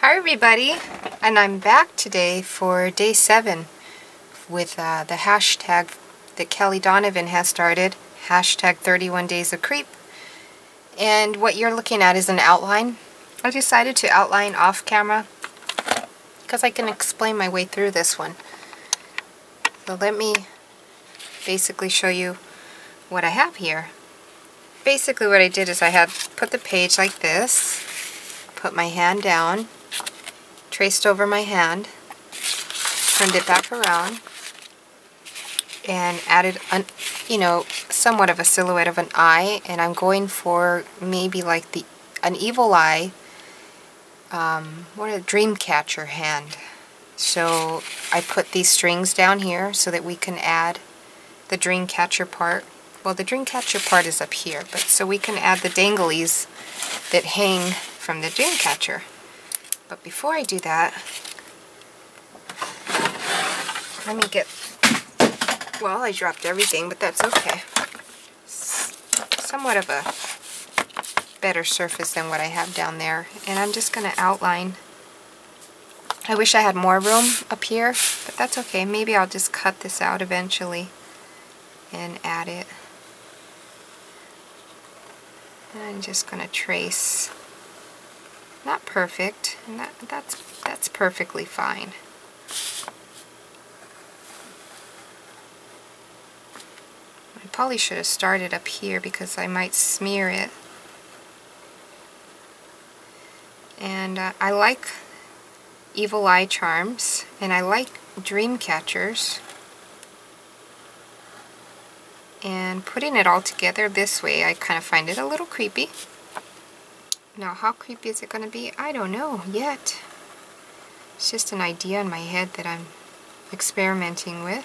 Hi everybody, and I'm back today for day 7 with the hashtag that Kelly Donovan has started, hashtag 31 Days of Creep. And what you're looking at is an outline. I decided to outline off camera because I can explain my way through this one. So let me basically show you what I have here. Basically what I did is I had put the page like this, put my hand down, traced over my hand, turned it back around, and added somewhat of a silhouette of an eye. And I'm going for maybe like an evil eye, what a dream catcher hand. So I put these strings down here so that we can add the dream catcher part. Well, the dream catcher part is up here, but so we can add the danglies that hang from the dream catcher. But before I do that, let me get, well, I dropped everything, but that's okay. Somewhat of a better surface than what I have down there. And I'm just going to outline. I wish I had more room up here, but that's okay. Maybe I'll just cut this out eventually and add it. And I'm just going to trace. Not perfect, and that's perfectly fine. I probably should have started up here because I might smear it. And I like evil eye charms, and I like dream catchers. And putting it all together this way, I kind of find it a little creepy. Now, how creepy is it going to be? I don't know yet. It's just an idea in my head that I'm experimenting with.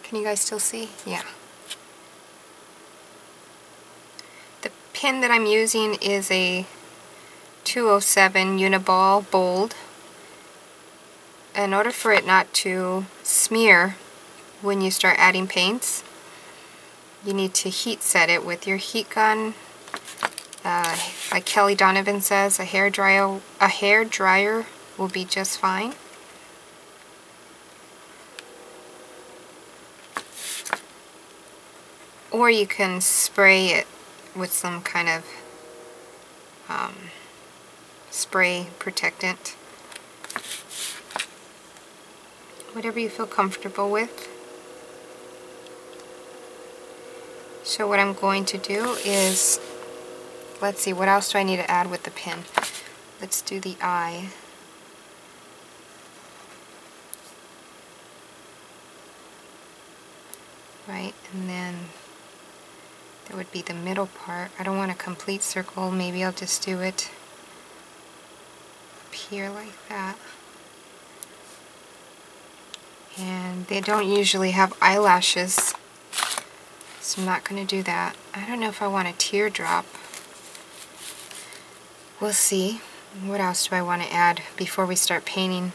Can you guys still see? Yeah. The pen that I'm using is a 207 Uniball Bold. In order for it not to smear when you start adding paints, you need to heat set it with your heat gun. Like Kelly Donovan says, a hair dryer will be just fine. Or you can spray it with some kind of spray protectant. Whatever you feel comfortable with. So what I'm going to do is, let's see, what else do I need to add with the pen? Let's do the eye. Right, and then there would be the middle part. I don't want a complete circle. Maybe I'll just do it up here like that. And they don't usually have eyelashes, so I'm not going to do that. I don't know if I want a teardrop. We'll see. What else do I want to add before we start painting?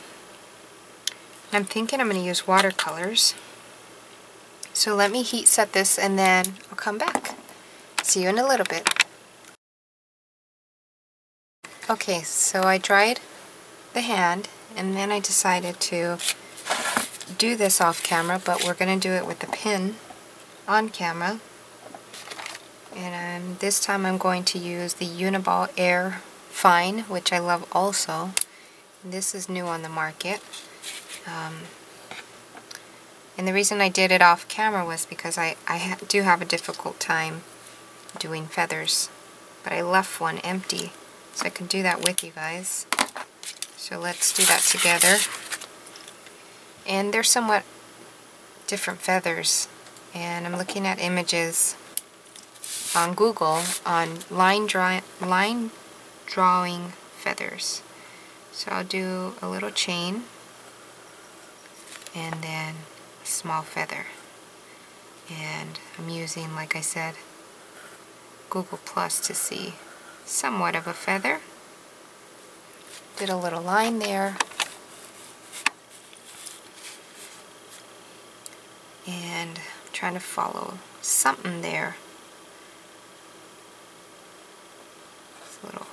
I'm thinking I'm going to use watercolors. So let me heat set this and then I'll come back. See you in a little bit. Okay, so I dried the hand and then I decided to do this off camera, but we're going to do it with the pen on camera. And this time I'm going to use the Uniball Air Fine, which I love also. This is new on the market. And the reason I did it off camera was because I do have a difficult time doing feathers. But I left one empty, so I can do that with you guys. So let's do that together. And they're somewhat different feathers. And I'm looking at images on Google on line drawing feathers. So I'll do a little chain and then a small feather. And I'm using, like I said, Google Plus to see somewhat of a feather. Did a little line there. and I'm trying to follow something there. It's a little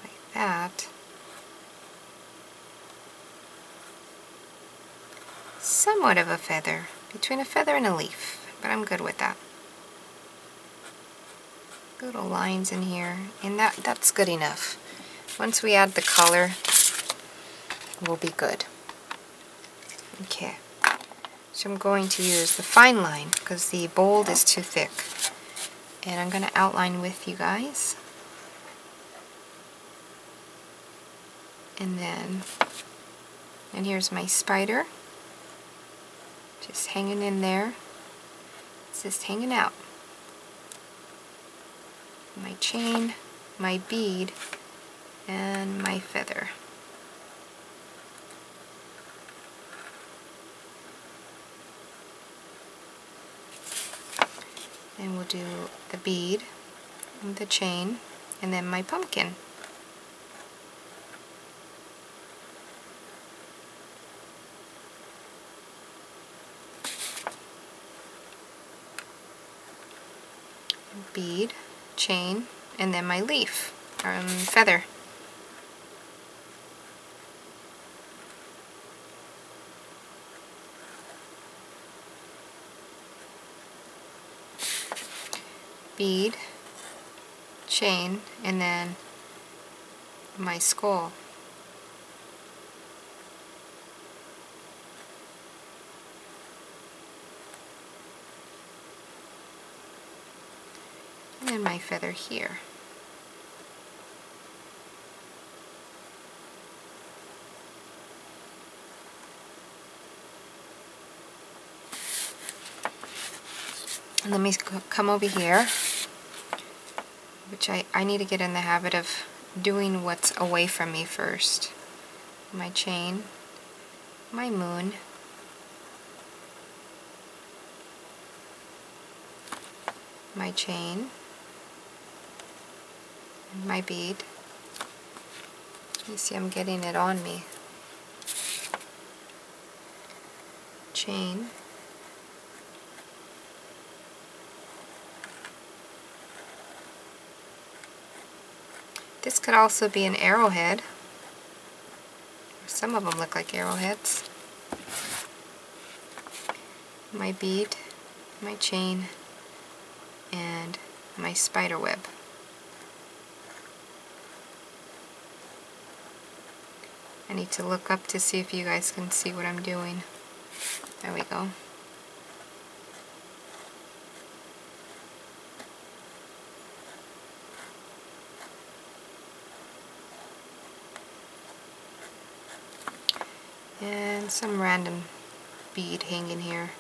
like that. Somewhat of a feather, between a feather and a leaf, but I'm good with that. Little lines in here, and that's good enough. Once we add the color, we'll be good. Okay, so I'm going to use the fine line because the bold is too thick. And I'm going to outline with you guys. And here's my spider. Just hanging in there. It's just hanging out. My chain, my bead, and my feather. And we'll do the bead, and the chain, and then my pumpkin. Bead, chain, and then my leaf, or feather. Bead, chain, and then my skull. And my feather here. And let me come over here, which I need to get in the habit of doing what's away from me first. My chain, my moon, my chain, and my bead. You see I'm getting it on me. Chain, this could also be an arrowhead. Some of them look like arrowheads. My bead, my chain, and my spider web. I need to look up to see if you guys can see what I'm doing. There we go. And some random bead hanging here.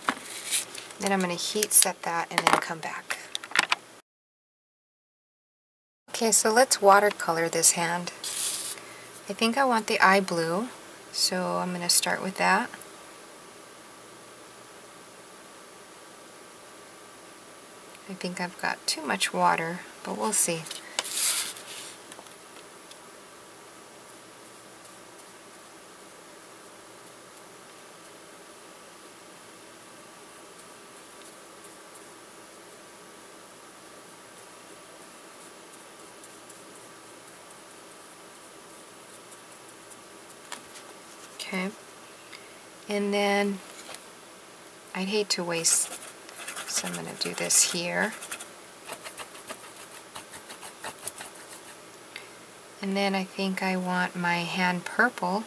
Then I'm going to heat set that and then come back. Okay, so let's watercolor this hand. I think I want the eye blue, so I'm going to start with that. I think I've got too much water, but we'll see. Okay, and then I'd hate to waste, so I'm going to do this here. And then I think I want my hand purple,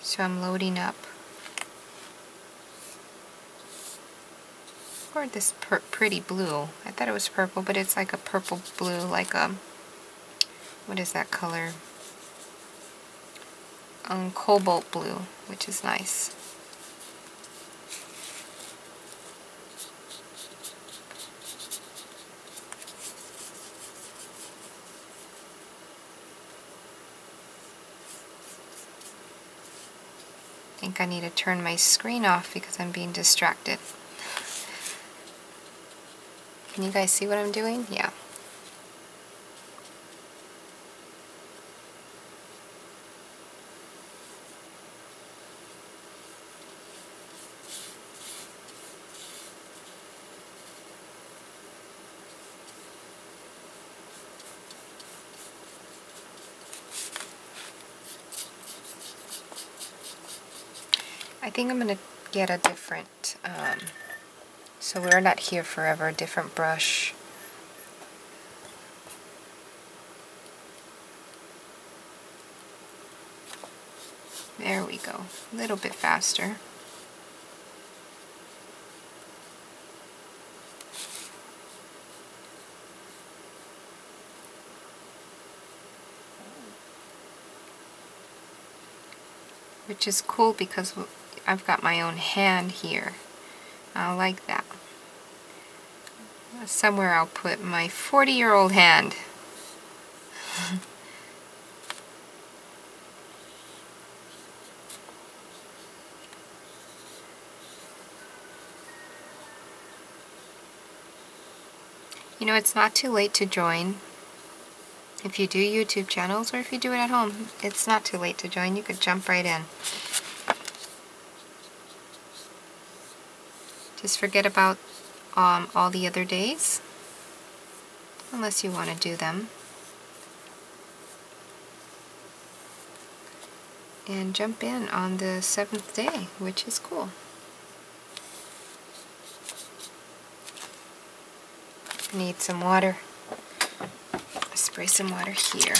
so I'm loading up. Or this pretty blue. I thought it was purple, but it's like a purple blue, like a, what is that color? Cobalt blue, which is nice. I think I need to turn my screen off because I'm being distracted. Can you guys see what I'm doing? Yeah. I think I'm going to get a different, so we're not here forever, a different brush. There we go, a little bit faster. Which is cool because I've got my own hand here. I like that. Somewhere I'll put my 40-year-old hand. You know, it's not too late to join. If you do YouTube channels or if you do it at home, it's not too late to join. You could jump right in. Just forget about all the other days, unless you want to do them. And jump in on the 7th day, which is cool. Need some water. Spray some water here.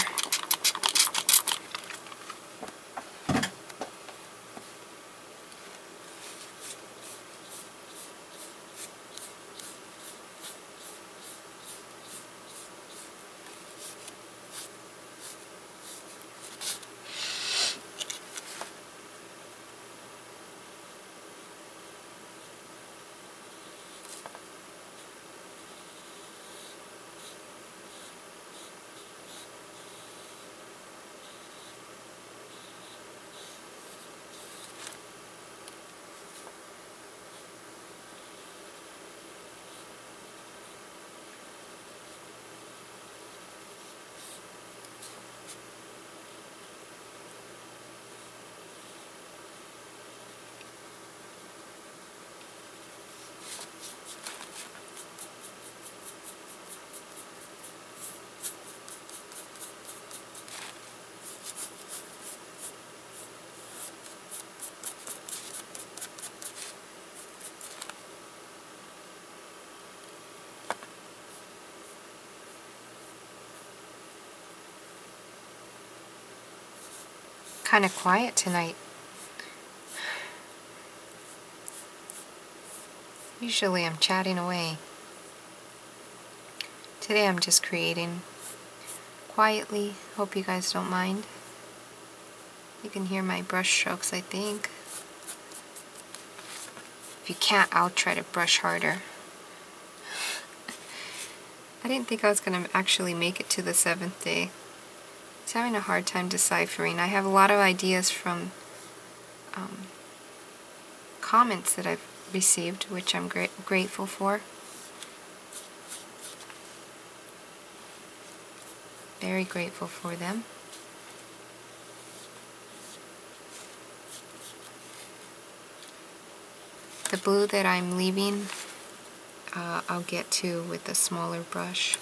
Kind of quiet tonight. Usually I'm chatting away. Today I'm just creating quietly. Hope you guys don't mind. You can hear my brush strokes, I think. If you can't, I'll try to brush harder. I didn't think I was going to actually make it to the 7th day. I was having a hard time deciphering. I have a lot of ideas from comments that I've received, which I'm grateful for. Very grateful for them. The blue that I'm leaving, I'll get to with a smaller brush.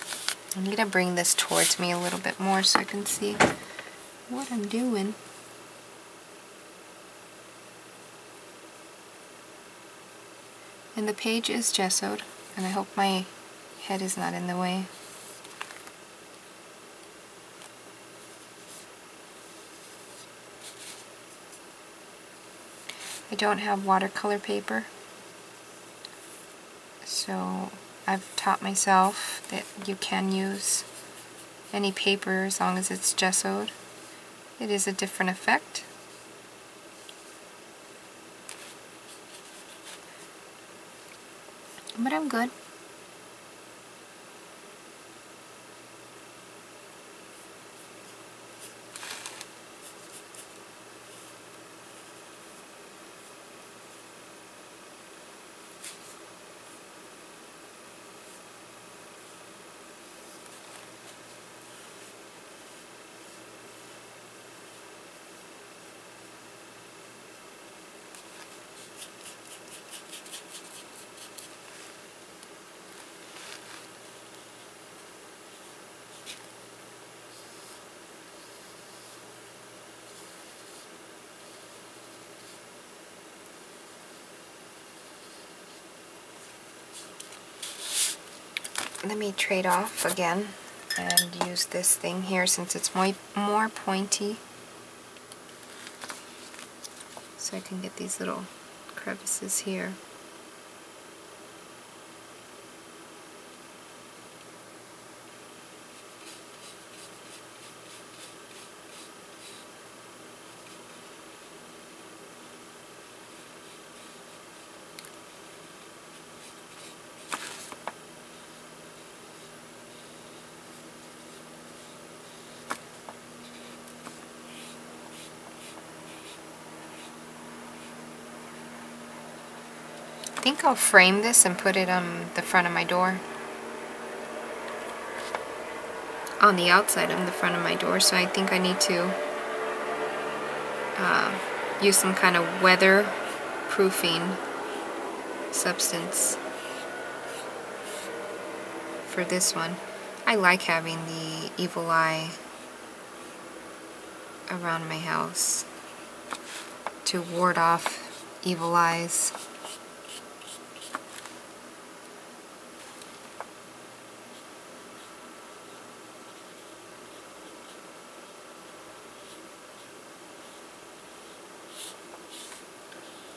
I need to bring this towards me a little bit more so I can see what I'm doing. And the page is gessoed, and I hope my head is not in the way. I don't have watercolor paper, so I've taught myself that you can use any paper as long as it's gessoed. It is a different effect. But I'm good. let me trade off again and use this thing here since it's more pointy, so I can get these little crevices here. I think I'll frame this and put it on the front of my door. On the outside of the front of my door, so I think I need to use some kind of weather-proofing substance for this one. I like having the evil eye around my house to ward off evil eyes.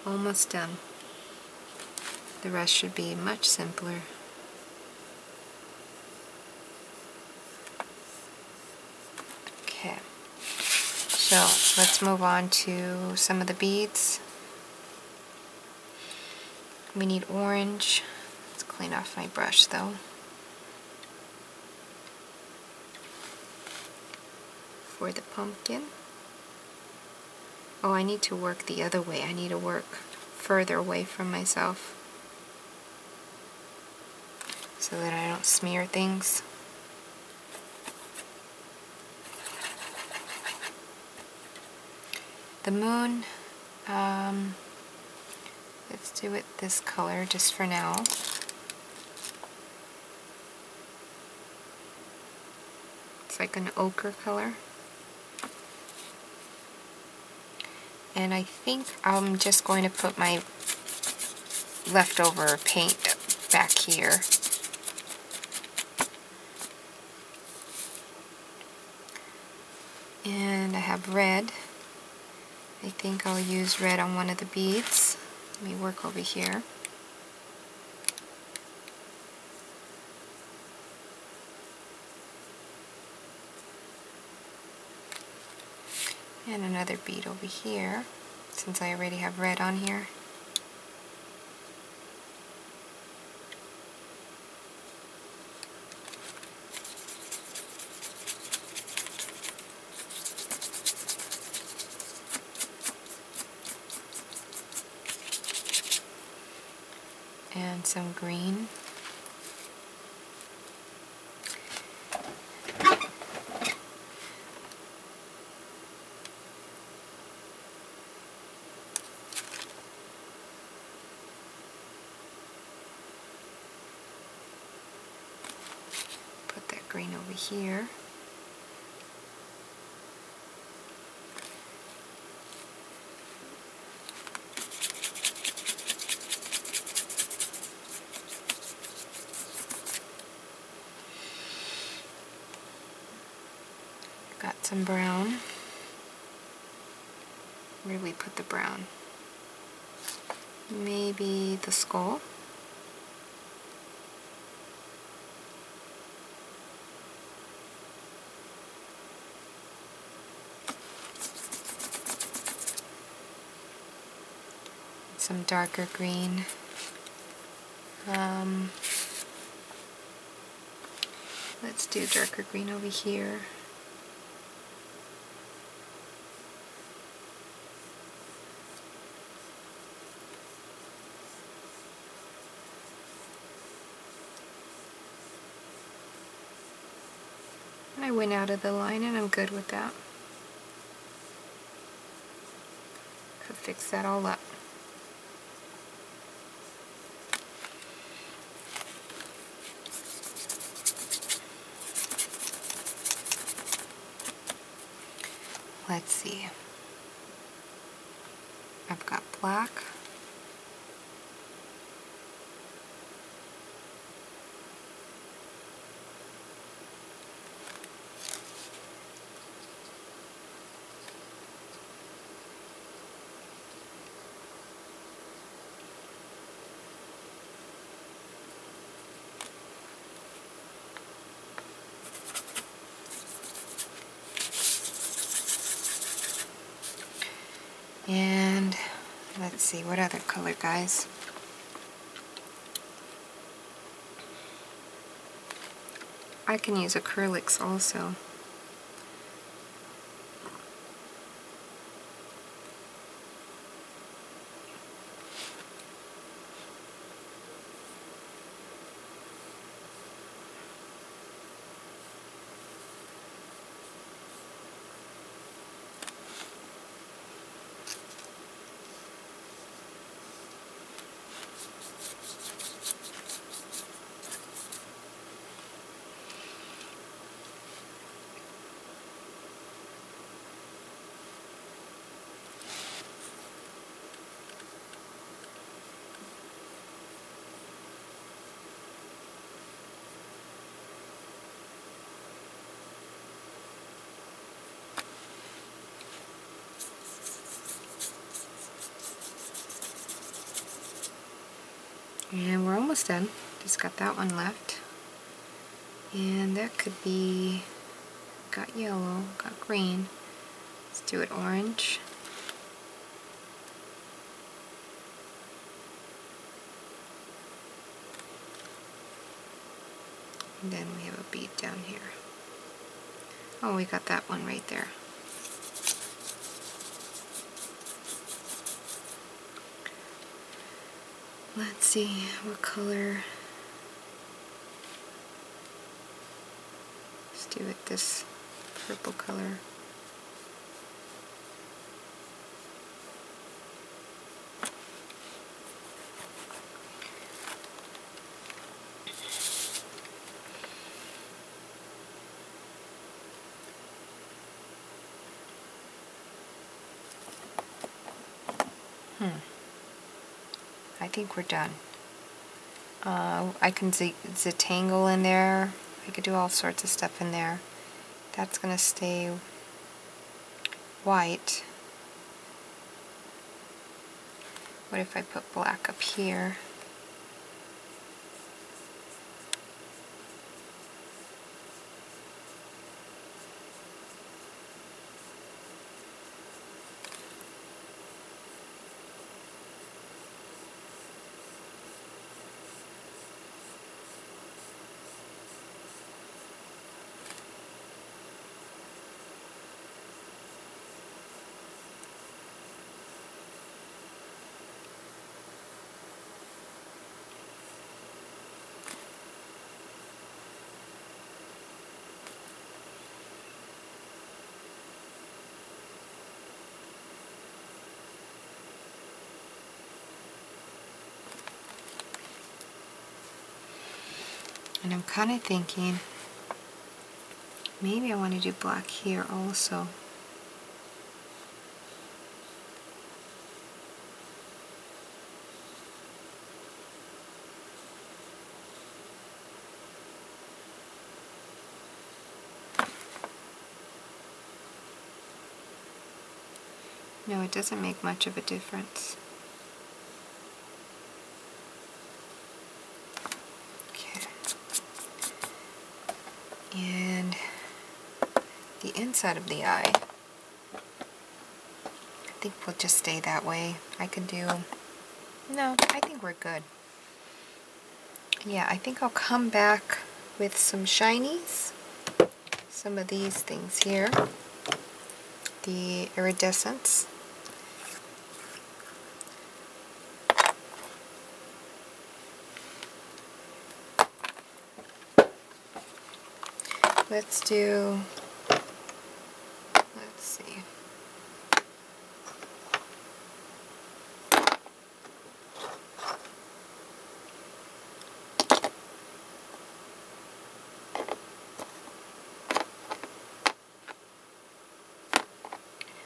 Almost done. The rest should be much simpler. Okay, so let's move on to some of the beads. We need orange. Let's clean off my brush though. For the pumpkin. Oh, I need to work the other way. I need to work further away from myself so that I don't smear things. The moon, let's do it this color just for now. It's like an ochre color. And I think I'm just going to put my leftover paint back here. And I have red. I think I'll use red on one of the beads. Let me work over here. And another bead over here, since I already have red on here. And some green. Green over here. Got some brown. Where do we put the brown? Maybe the skull. Some darker green. Let's do darker green over here. And I went out of the line and I'm good with that. Could fix that all up. Let's see. I've got black. And let's see, what other color, guys? I can use acrylics also. And we're almost done. Just got that one left. And that could be, got yellow, got green. Let's do it orange. And then we have a bead down here. Oh, we got that one right there. Let's see, what color? Let's do it this purple color. I think we're done. I can Zentangle in there. I could do all sorts of stuff in there. That's going to stay white. What if I put black up here? And I'm kind of thinking maybe I want to do black here also. No, it doesn't make much of a difference. And the inside of the eye, I think we'll just stay that way. I could do, no, I think we're good. Yeah, I think I'll come back with some shinies, some of these things here, the iridescence. Let's do, let's see.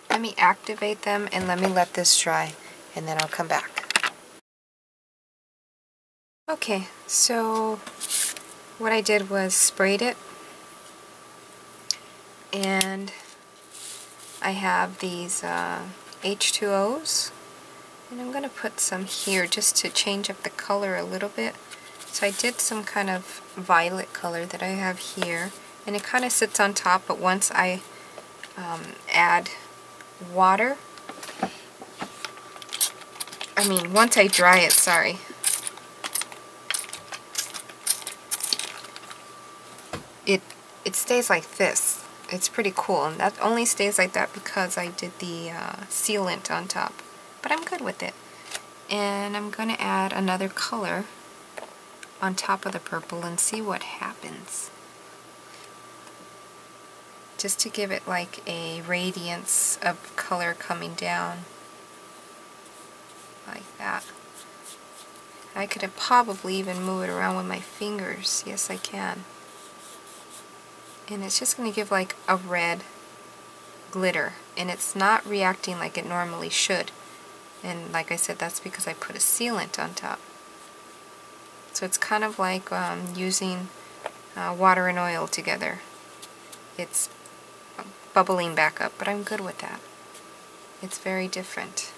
Let me activate them and let me let this dry, and then I'll come back. Okay, so what I did was sprayed it. And I have these H2Os, and I'm going to put some here just to change up the color a little bit. So I did some kind of violet color that I have here, and it kind of sits on top, but once I add water, once I dry it, sorry. It stays like this. It's pretty cool, and that only stays like that because I did the sealant on top. But I'm good with it. And I'm going to add another color on top of the purple and see what happens. Just to give it like a radiance of color coming down. Like that. I could probably even move it around with my fingers. Yes, I can. And it's just going to give like a red glitter. And it's not reacting like it normally should. And like I said, that's because I put a sealant on top. So it's kind of like using water and oil together. It's bubbling back up, but I'm good with that. It's very different.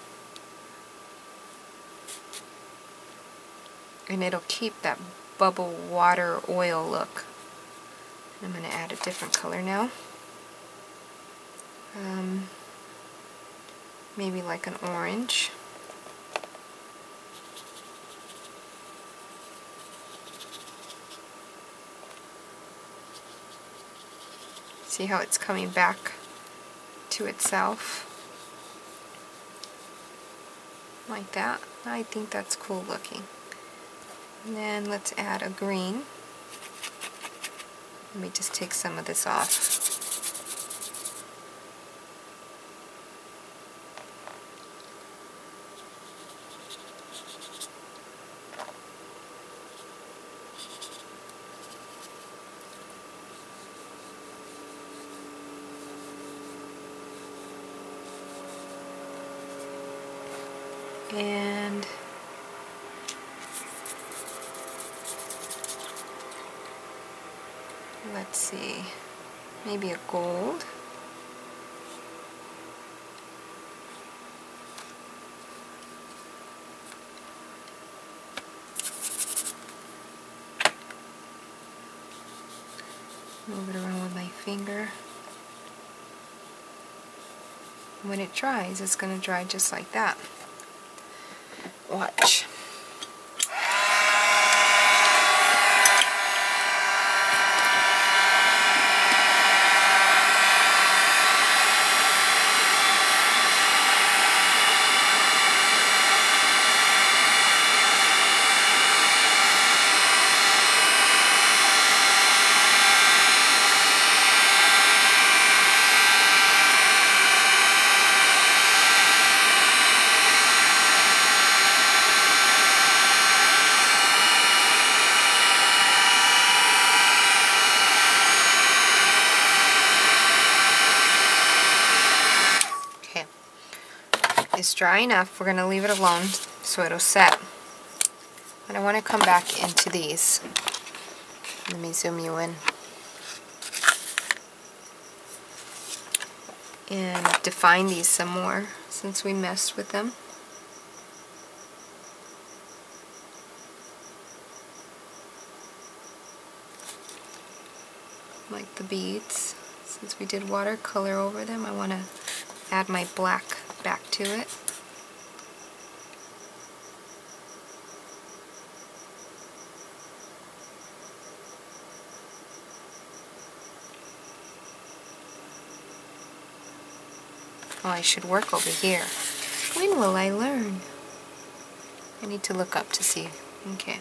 And it'll keep that bubble water oil look. I'm going to add a different color now. Maybe like an orange. See how it's coming back to itself? Like that. I think that's cool looking. And then let's add a green. Let me just take some of this off. And let's see, maybe a gold. Move it around with my finger. When it dries, it's going to dry just like that. Watch. It's dry enough. We're going to leave it alone so it'll set. And I want to come back into these. Let me zoom you in. And define these some more since we messed with them. Like the beads. Since we did watercolor over them, I want to add my black back to it. Oh, I should work over here. When will I learn? I need to look up to see. Okay.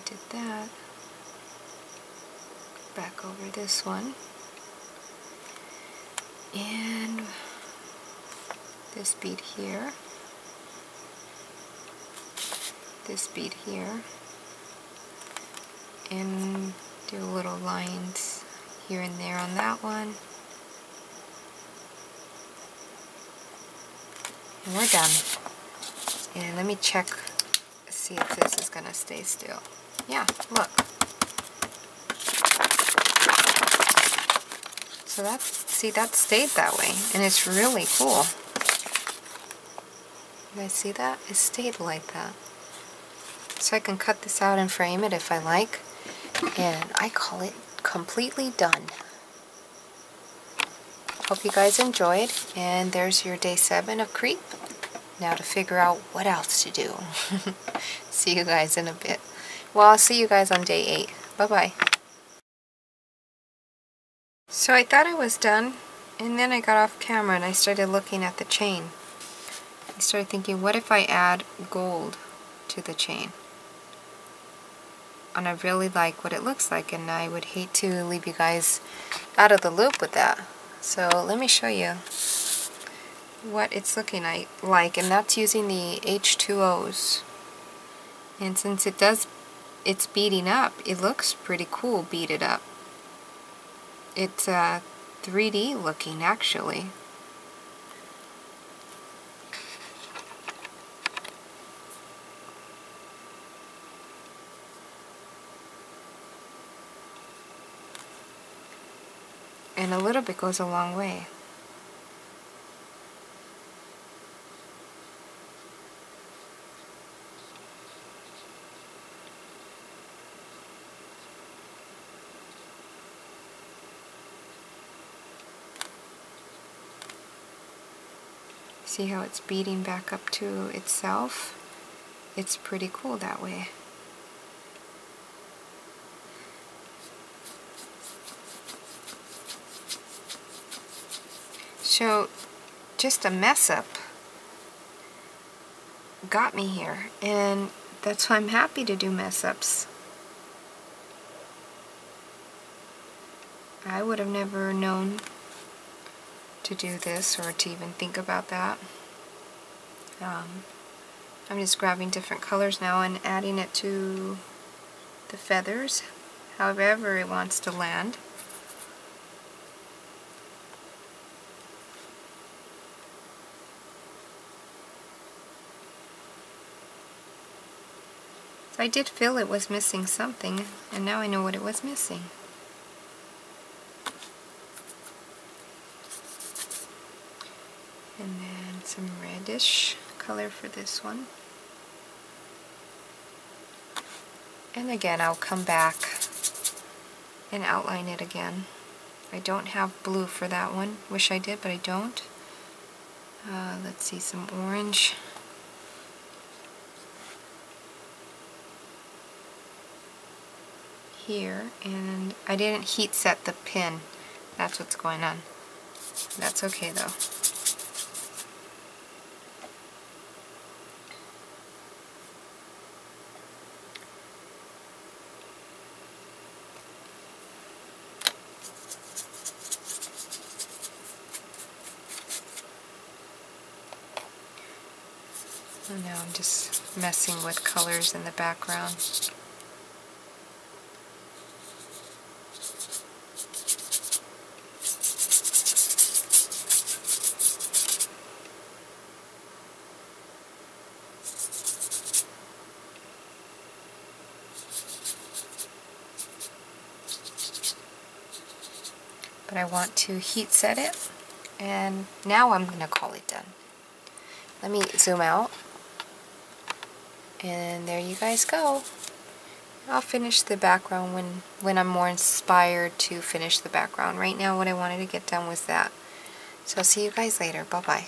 did that. Back over this one. And this bead here. This bead here. And do little lines here and there on that one. And we're done. And let me check, see if this is going to stay still. Yeah, look. So that's, see, that stayed that way. And it's really cool. You guys see that? It stayed like that. So I can cut this out and frame it if I like. And I call it completely done. Hope you guys enjoyed, and there's your day 7 of creep. Now to figure out what else to do. See you guys in a bit. Well, I'll see you guys on day 8. Bye-bye. So I thought I was done, and then I got off camera and I started looking at the chain. I started thinking, what if I add gold to the chain? And I really like what it looks like, and I would hate to leave you guys out of the loop with that. So let me show you what it's looking like, and that's using the H2Os. And since it's beading up, it looks pretty cool beaded up. It's 3D looking actually. And a little bit goes a long way. See how it's beading back up to itself? It's pretty cool that way. So, just a mess up got me here, and that's why I'm happy to do mess ups. I would have never known to do this or to even think about that. I'm just grabbing different colors now and adding it to the feathers, however it wants to land. I did feel it was missing something, and now I know what it was missing. And then some reddish color for this one. And again, I'll come back and outline it again. I don't have blue for that one. Wish I did, but I don't. Let's see, some orange. Here, and I didn't heat set the pin. That's what's going on. That's okay though. And now I'm just messing with colors in the background. But I want to heat set it, and now I'm going to call it done. Let me zoom out, and there you guys go. I'll finish the background when I'm more inspired to finish the background. Right now what I wanted to get done was that. So I'll see you guys later. Bye-bye.